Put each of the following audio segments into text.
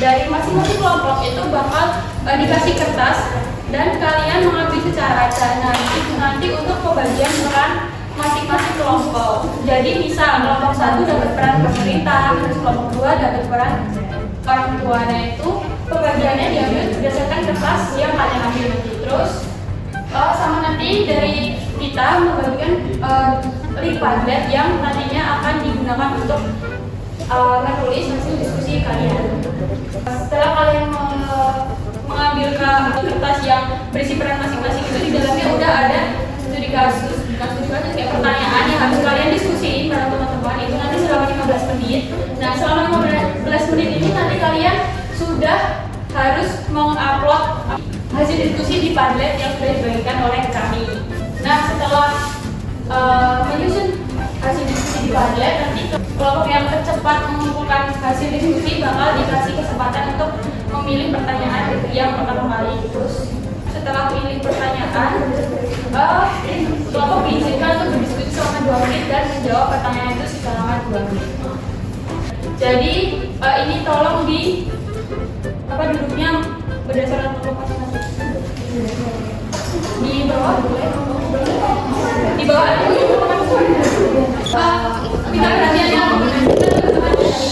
dari masing-masing kelompok itu bakal dikasih kertas dan kalian mengambil secara acak. Nah, itu nanti untuk pembagian peran masing-masing kelompok. Jadi misal kelompok 1 dapat peran pemerintah, terus kelompok 2 dapat peran orang tuanya. Itu pembagiannya diambil berdasarkan kertas yang kalian ambil nanti. Terus sama nanti dari kita membagikan link Padlet yang nantinya akan digunakan untuk menulis hasil diskusi kalian. Setelah kalian mengambil kertas yang berisi peran masing-masing, itu di dalamnya udah ada studi kasus kayak pertanyaan yang harus kalian diskusiin bareng teman-teman. Itu nanti selama 15 menit. Nah, selama 15 menit ini nanti kalian sudah harus mengupload hasil diskusi di Padlet yang sudah dibagikan oleh kami. Nah, setelah menyusun hasil diskusi di Padlet, nanti kelompok yang tercepat mengumpulkan hasil diskusi bakal dikasih kesempatan untuk memilih pertanyaan yang pertama kali. Terus setelah memilih pertanyaan, kelompok diizinkan untuk berdiskusi selama 2 menit dan menjawab pertanyaan itu selama 2 menit. Jadi ini tolong duduknya berdasarkan kelompok masing-masing. Di bawah boleh? Di bawah ada kita perhatiannya.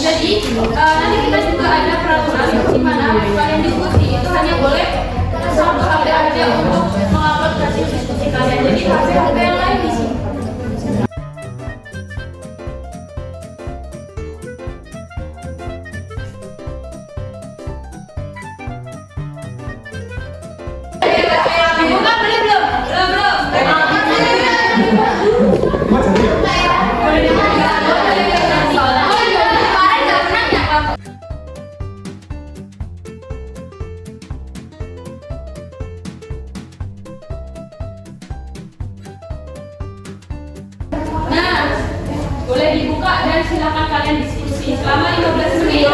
Jadi nanti kita juga ada peraturan di mana kalian diskusi itu hanya boleh 1 HP aja untuk mengupload hasil diskusi kalian. Jadi HP yang lain di sini. Dibuka belum? Nah, boleh dibuka dan silakan kalian diskusi selama 15 menit.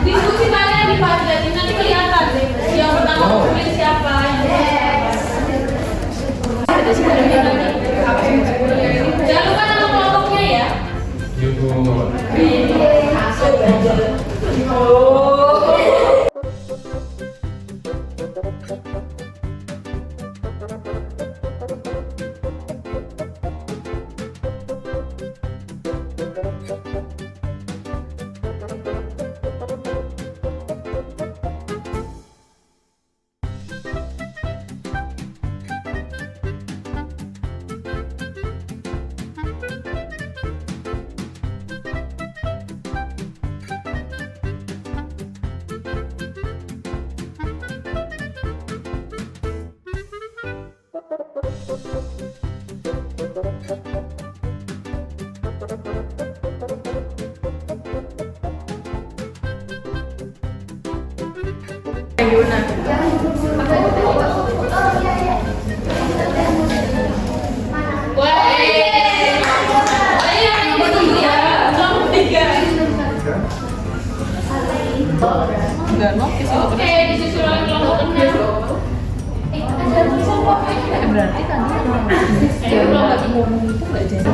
Diskusi kalian di Padlet nanti kelihatan yang pertama tulis siapa. Jangan lupa nama kelompoknya ya. Oke, disusul oleh kelompok 6. Ada tulisan apa? Berarti tadi kalau lagi ngomong itu nggak jadi.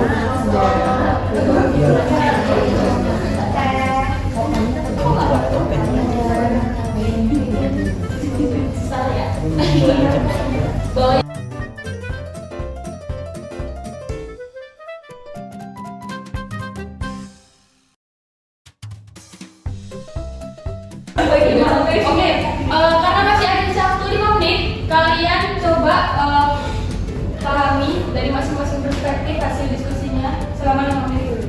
Oke, karena masih ada sisa waktu 5 menit, kalian coba pahami dari masing-masing perspektif hasil diskusinya selama 5 menit dulu.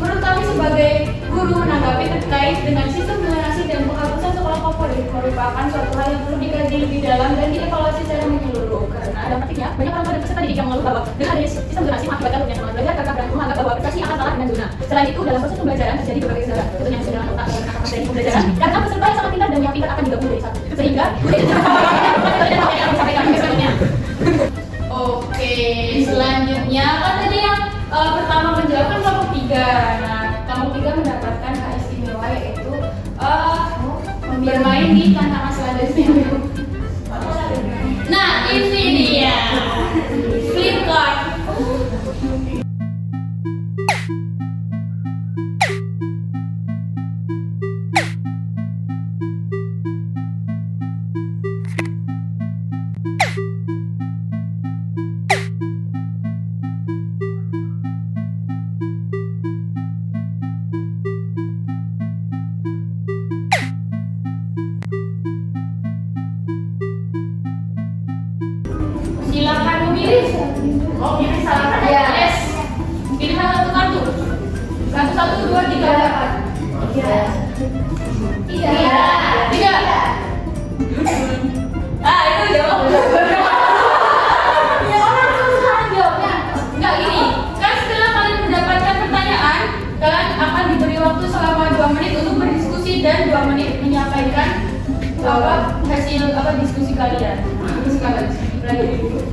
Menurut kami sebagai guru menanggapi terkait dengan sistem zonasi dan penghapusan sekolah favorit merupakan suatu hal yang perlu dikaji lebih dalam dan dievaluasi secara menyeluruh karena dampaknya banyak orang pada peserta didik yang mengeluh bahwa dengan adanya sistem zonasi mengakibatkan rupiah teman belajar kakak dan menganggap bahwa prestasi akan kalah dengan zona. Selain itu dalam proses pembelajaran terjadi berbagai gejala tentunya yang sedang otak dan akal dari pembelajaran karena peserta yang sangat pintar dan yang pintar akan digabung jadi satu sehingga Oke, selanjutnya kan tadi yang pertama menjawab kan kelompok 3. Nah, kelompok 3 mendapatkan hak istimewa yaitu bermain di tantangan selada istimewa. Nah, ini dia flip card. Silakan memilih. Oh, pilih salah satu. Yes. Pilih satu kartu. 1, 1, 2, 3, 4. Tiga. Itu jawab. Ya orang susah jawabnya. Enggak gini. Kan setelah kalian mendapatkan pertanyaan, kalian akan diberi waktu selama 2 menit untuk berdiskusi dan 2 menit menyampaikan hasil diskusi kalian. Sekarang pelajari dulu.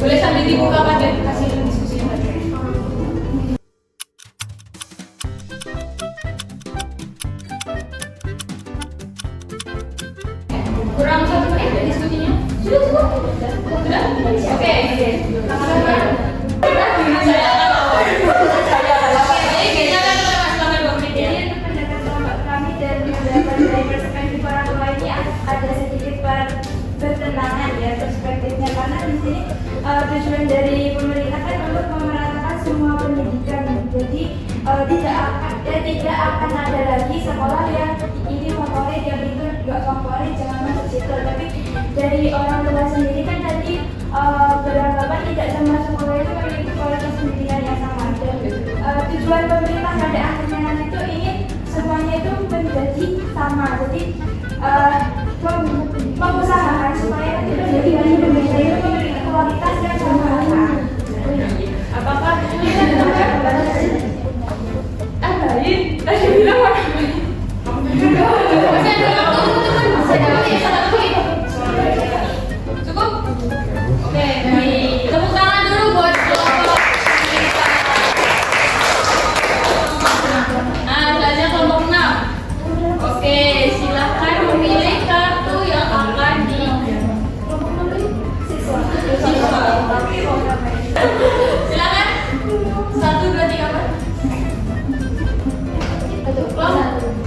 Boleh sambil dibuka pada hasil diskusi tadi. Kurang 1 menit ya diskusinya? Sudah? Oke. Ada sedikit bertentangan ya perspektifnya, karena di sini tujuan dari pemerintah kan untuk memeratakan semua pendidikan. Jadi tidak akan ada lagi sekolah yang ini favorit, yang itu nggak favorit, jangan masuk situ. Tapi dari orang tua sendiri kan tadi beranggapan tidak semua sekolah itu memiliki kualitas pendidikan yang sama. Dan tujuan pemerintah pada akhirnya itu ingin semuanya itu menjadi sama. Jadi mengusahakan supaya tidak menjadi Indonesia itu memiliki kualitas yang sama. Apakah ini tadi bilang apa? Cukup? Oke, baik. Tepuk tangan dulu buat kelompok. Nah, selanjutnya kelompok 6. Oke, silahkan memilih kartu yang akan di siswa. Silakan. 1, 2, 3, 4.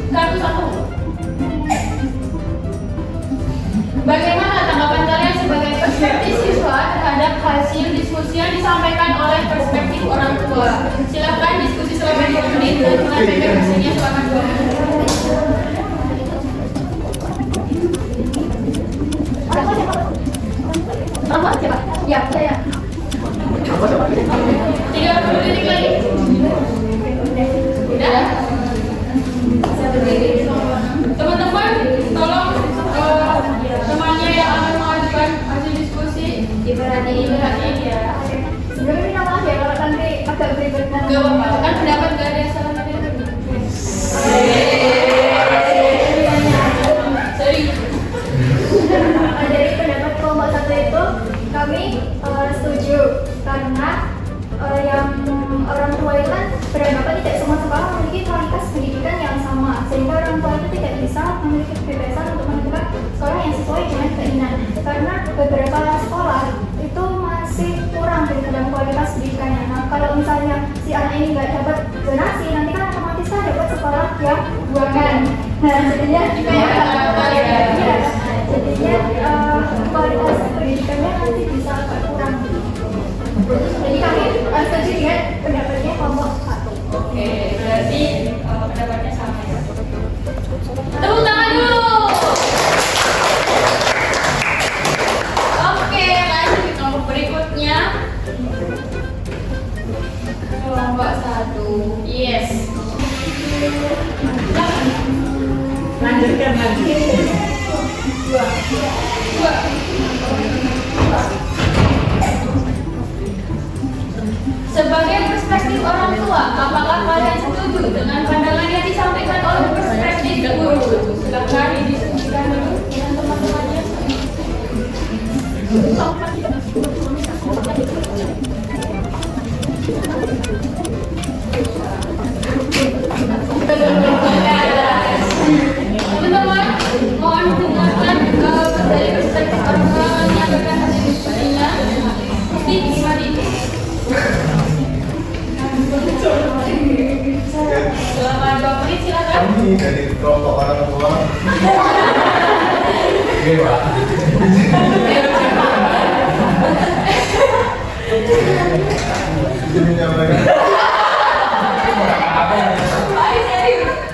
Kartu 1. Bagaimana tanggapan kalian sebagai perspektif siswa terhadap hasil diskusi yang disampaikan oleh perspektif orang tua? Silakan diskusi selama 2 menit dan menyampaikan hasilnya selama 2 menit. Ya, saya. 30 detik lagi. Udah? Teman-teman, tolong temannya yang akan mengajukan hasil diskusi diperhatiin ya. Sebelumnya minta maaf ya kalau nanti agak berikutnya. Gak apa-apa, kan pendapat gak ada yang salah tadi. Sorry. Dari pendapat kelompok 1 itu kami setuju, karena yang orang tua itu kan beranggapan tidak semua sekolah memiliki kualitas pendidikan yang sama, sehingga orang tua itu tidak bisa memiliki kebebasan untuk menentukan sekolah yang sesuai dengan keinginan, karena beberapa sekolah itu masih kurang dalam kualitas pendidikannya. Nah, kalau misalnya si anak ini nggak dapat zonasi, nanti kan otomatis kan dapat sekolah yang buangan. Nah, jadinya kualitas pendidikannya nanti bisa agak kurang. Jadi kami setuju dengan pendapatnya kelompok 1. Oke, berarti pendapatnya sama ya. Tepuk tangan dulu. Oke, lanjut ke kelompok berikutnya. Kelompok 1. Yes. Lanjutkan lagi. 2. Sebagai perspektif orang tua, apakah kalian setuju dengan pandangan yang disampaikan oleh perspektif guru? Silakan didiskusikan Oke, Pak. Izin menyampaikan.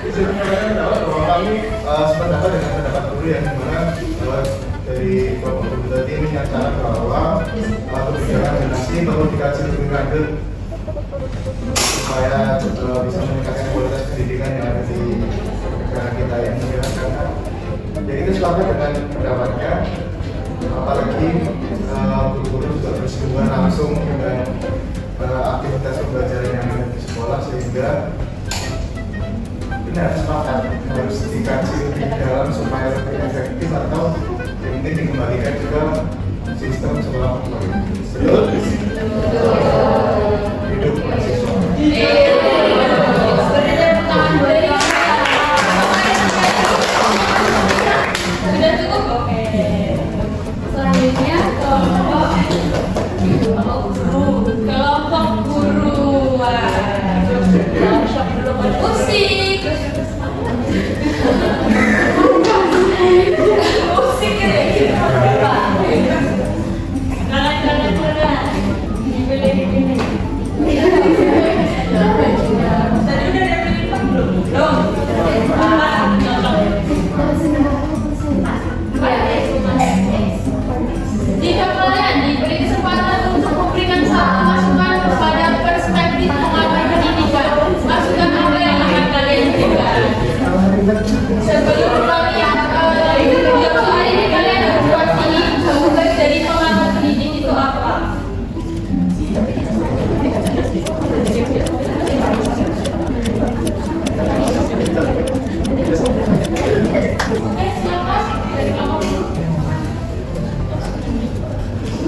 Izin menyampaikan pendapat bahwa kami sependapat dengan pendapat guru yang dimana dari kelompok guru tadi menyatakan bahwa kebijakan zonasi perlu dikaji lebih lanjut supaya bisa meningkatkan kualitas pendidikan yang ada di negara kita yang menjelaskan. Jadi itu sepakat dengan pendapatnya, apalagi guru-guru juga bersinggungan langsung dengan aktivitas pembelajaran yang ada di sekolah, sehingga benar sepakat harus dikaji lebih dalam supaya lebih efektif, atau yang penting dikembalikan juga sistem sekolah kembali. Betul? Hidup mahasiswa. Sudah cukup? Oke. Selanjutnya kelompok guru. Wah, workshop dulu musik. Musik ya. Kanan. Dipilih. Tadi udah ada pilihan belum? Belum. Jika kalian diberi kesempatan untuk memberikan satu masukan pada perspektif pengamatan pendidikan, masukan apa yang akan kalian berikan? Sebelum kalian soal ini kalian harus pasti tugas dari pengamat pendidik itu apa?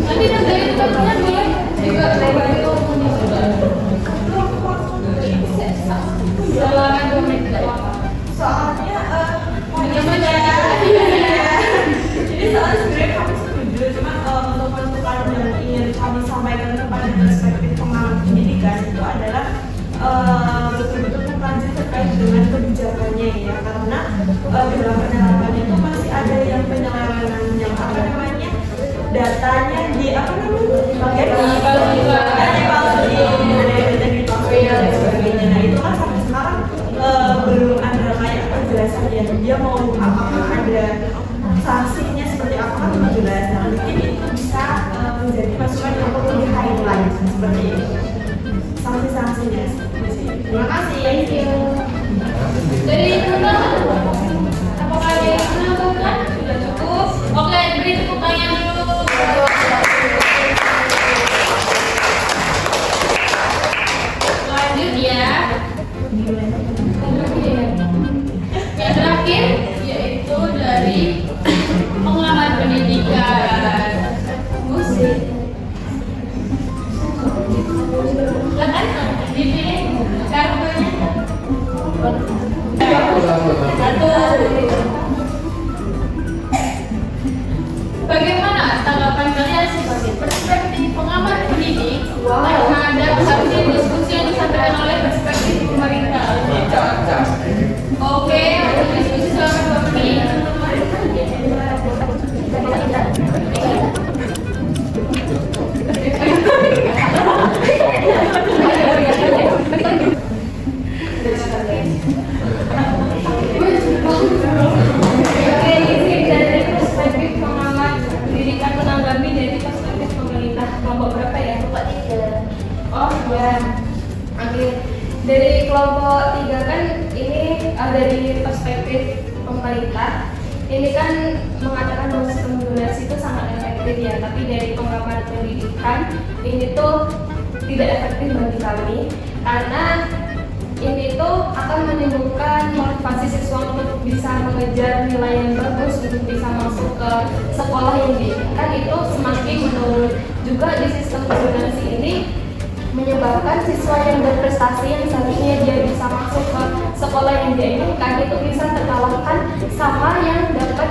Nanti dari teman-teman boleh juga itu selama 2 menit tidak apa-apa. Soalnya Gimana? jadi soalnya sebenarnya kami setuju, cuma untuk masukan yang ingin kami sampaikan kepada perspektif pengamat pendidikan itu adalah betul-betul mengkaji terkait dengan kebijakannya ya, karena dalam penyelenggaraan itu masih ada yang penyelewengan yang apa namanya datanya di apa namanya dan sebagainya. Nah itu kan sampai sekarang belum ada kayak penjelasan ya, dia mau apakah ada sanksinya seperti apa kan belum jelas. Nah mungkin itu bisa menjadi masukan yang perlu di highlight seperti itu, sanksi-sanksinya. Terima kasih. Thank you. Dari teman-teman, apakah ada yang menambahkan? Sudah cukup. Oke, beri tepuk tangan dulu. Lanjut ya. Yang terakhir yaitu dari pengamat pendidikan musik. Silakan dipilih kartunya. Satu. Bagaimana tanggapan kalian sebagai perspektif pengamat pendidik terhadap hasil diskusi yang disampaikan oleh perspektif pemerintah? Oke, untuk diskusi selama 2 menit. Dari perspektif pengamat pendidikan menanggapi dari perspektif pemerintah, kelompok berapa ya? Kelompok 3. Oh ya. Oke. Dari kelompok 3 kan ini dari perspektif pemerintah. Ini kan mengatakan bahwa sistem zonasi itu sangat efektif ya, tapi dari pengamat pendidikan ini tuh tidak efektif bagi kami karena ini tuh akan menimbulkan motivasi siswa untuk bisa mengejar nilai yang bagus, untuk bisa masuk ke sekolah yang diinginkan itu semakin menurun. Juga di sistem zonasi ini menyebabkan siswa yang berprestasi yang seharusnya dia bisa masuk ke sekolah yang dia inginkan itu bisa terkalahkan sama yang dapat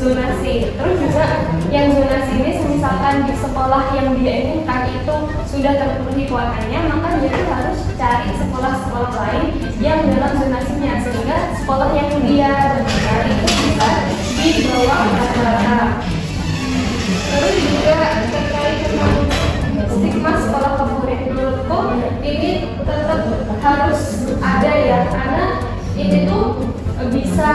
zonasi. Terus juga yang zonasi ini misalkan di sekolah yang dia inginkan itu sudah terpenuhi kuotanya, maka dia harus cari sekolah-sekolah lain yang dalam zonasinya, sehingga sekolah yang dia cari itu bisa di bawah rata-rata bisa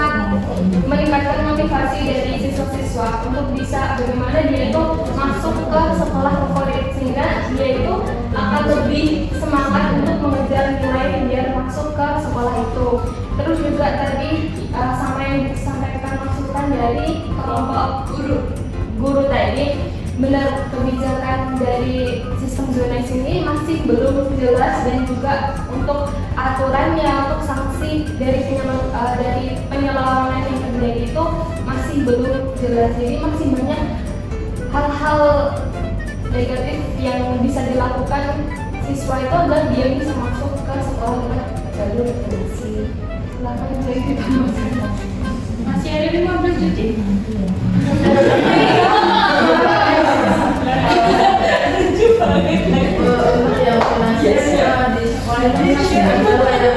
meningkatkan motivasi dari siswa-siswa untuk bisa bagaimana dia itu masuk ke sekolah favorit, sehingga dia itu akan lebih semangat untuk mengejar nilai biar masuk ke sekolah itu. Terus juga tadi sama yang disampaikan masukan dari kelompok guru tadi, benar, kebijakan dari sistem zonasi ini masih belum jelas, dan juga untuk aturannya, untuk sanksi dari penyelewengan yang terjadi itu masih belum jelas. Jadi masih banyak hal-hal negatif yang bisa dilakukan siswa itu agar dia bisa masuk ke sekolah dengan jalur zonasi. Silakan jadi kita masih ada 15 detik. Di sekolah ini ada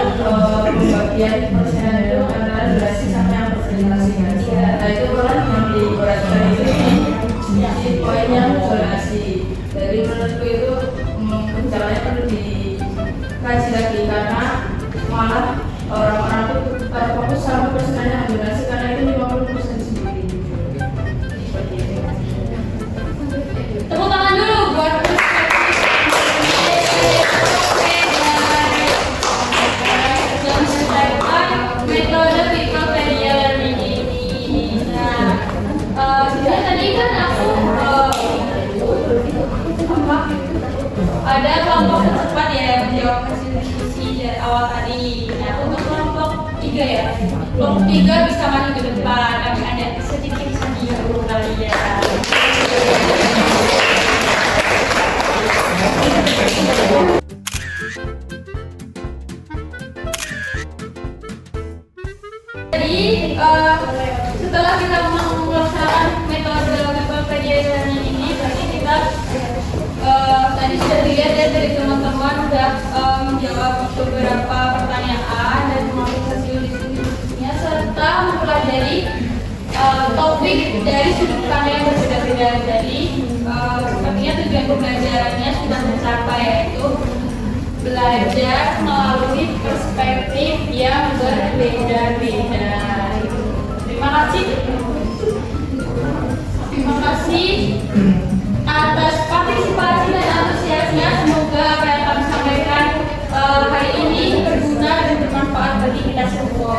pembagian persenan itu antara durasi sama yang presentasi. Nah itu orang yang diberatkan itu di poin yang durasi. Jadi menurutku itu caranya perlu dikaji lagi, karena malah orang-orang itu terfokus sama persenan yang durasi, karena itu 50% sendiri. Seperti itu. Tepuk tangan dulu buat metode people career learning ini. Nah, sebenarnya tadi kan aku ada kelompok cepat ya yang menjawab hasil diskusi dari awal tadi. Nah, untuk kelompok 3 ya, kelompok 3 bisa maju ke depan. Kami ada sedikit hadiah untuk kalian. Jadi setelah kita melaksanakan metode people career learning ini, berarti kita tadi sudah dilihat ya dari teman-teman sudah menjawab beberapa pertanyaan dan mengambil hasil diskusinya, serta mempelajari topik dari sudut pandang yang berbeda-beda. Jadi sepertinya tujuan pembelajarannya sudah tercapai, yaitu belajar melalui perspektif yang berbeda-beda. Terima kasih. Terima kasih atas partisipasi dan antusiasnya. Semoga apa yang kami sampaikan hari ini berguna dan bermanfaat bagi kita semua.